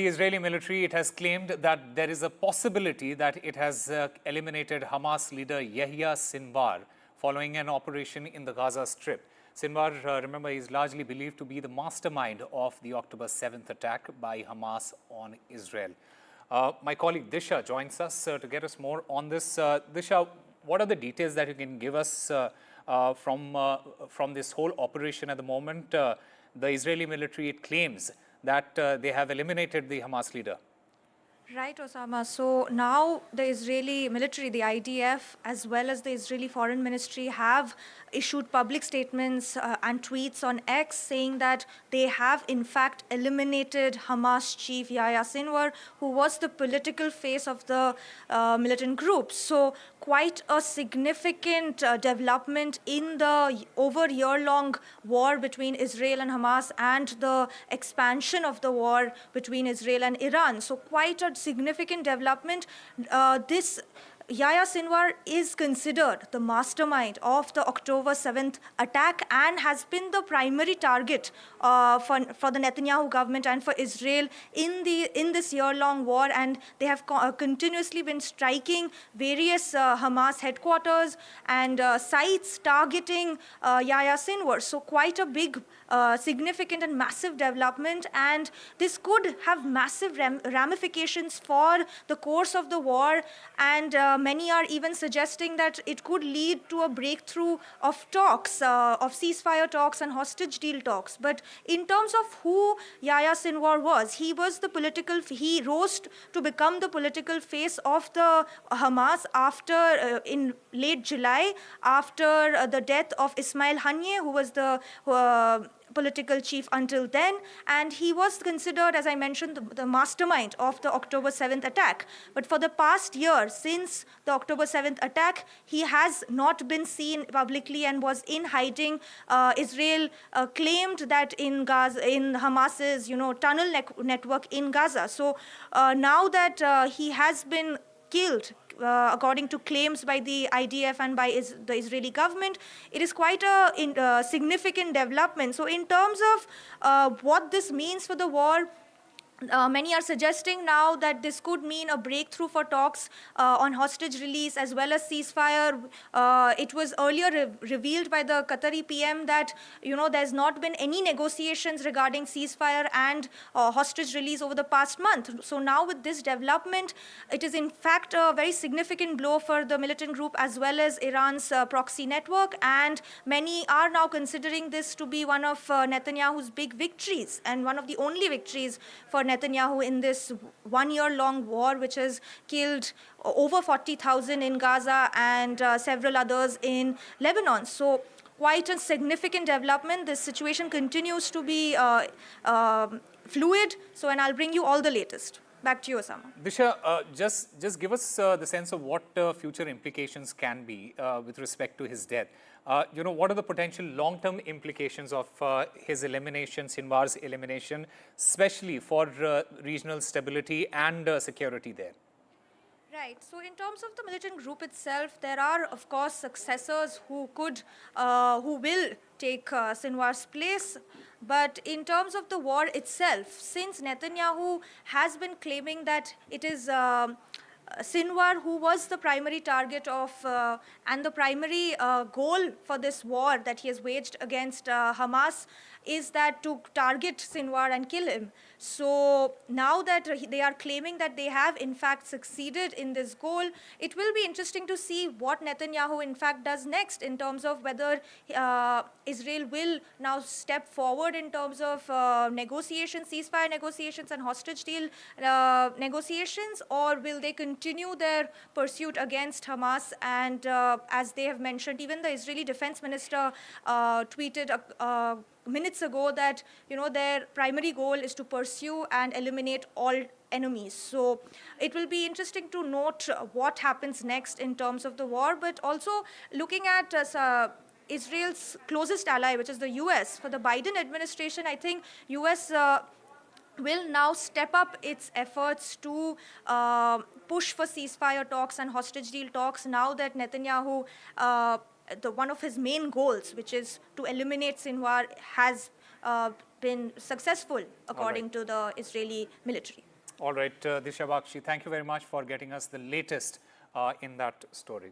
The Israeli military, it has claimed that there is a possibility that it has eliminated Hamas leader Yahya Sinwar following an operation in the Gaza Strip. Sinwar, remember, is largely believed to be the mastermind of the October 7th attack by Hamas on Israel. My colleague Disha joins us to get us more on this. Disha, what are the details that you can give us from this whole operation at the moment? The Israeli military, it claims that they have eliminated the Hamas leader. Right, Osama. So now the Israeli military, the IDF, as well as the Israeli Foreign Ministry have issued public statements and tweets on X saying that they have in fact eliminated Hamas chief Yahya Sinwar, who was the political face of the militant group. So quite a significant development in the over year-long war between Israel and Hamas and the expansion of the war between Israel and Iran. So quite a significant development. This Yahya Sinwar is considered the mastermind of the October 7th attack and has been the primary target for the Netanyahu government and for Israel in this year-long war, and they have continuously been striking various Hamas headquarters and sites targeting Yahya Sinwar. So quite a big, significant and massive development, and this could have massive ramifications for the course of the war, and many are even suggesting that it could lead to a breakthrough of talks, of ceasefire talks and hostage deal talks. But in terms of who Yahya Sinwar was, he rose to become the political face of the Hamas after, in late July, after the death of Ismail Haniyeh, who was the political chief until then, and he was considered, as I mentioned, the mastermind of the October 7th attack. But for the past year, since the October 7th attack, he has not been seen publicly and was in hiding. Israel claimed that in Gaza, in Hamas's tunnel network in Gaza. So now that he has been killed, according to claims by the IDF and by the Israeli government, it is quite a significant development. So in terms of what this means for the war, many are suggesting now that this could mean a breakthrough for talks on hostage release as well as ceasefire. It was earlier revealed by the Qatari PM that there's not been any negotiations regarding ceasefire and hostage release over the past month. So now with this development, it is in fact a very significant blow for the militant group as well as Iran's proxy network, and many are now considering this to be one of Netanyahu's big victories and one of the only victories for Netanyahu in this one-year-long war, which has killed over 40,000 in Gaza and several others in Lebanon. So quite a significant development. This situation continues to be fluid. So, and I'll bring you all the latest. Back to you, Osama. Disha, just give us the sense of what future implications can be with respect to his death. What are the potential long-term implications of his elimination, Sinwar's elimination, especially for regional stability and security there? Right. So in terms of the militant group itself, there are, of course, successors who will take Sinwar's place. But in terms of the war itself, since Netanyahu has been claiming that it is Sinwar who was the primary target of and the primary goal for this war that he has waged against Hamas is that to target Sinwar and kill him. So now that they are claiming that they have in fact succeeded in this goal, it will be interesting to see what Netanyahu in fact does next in terms of whether Israel will now step forward in terms of negotiations, ceasefire negotiations and hostage deal negotiations, or will they continue their pursuit against Hamas? And as they have mentioned, even the Israeli defense minister tweeted minutes ago that their primary goal is to pursue and eliminate all enemies. So it will be interesting to note what happens next in terms of the war, but also looking at Israel's closest ally, which is the US. For the Biden administration, I think US will now step up its efforts to push for ceasefire talks and hostage deal talks now that Netanyahu one of his main goals, which is to eliminate Sinwar, has been successful according to the Israeli military. All right, Disha Bakshi, thank you very much for getting us the latest in that story.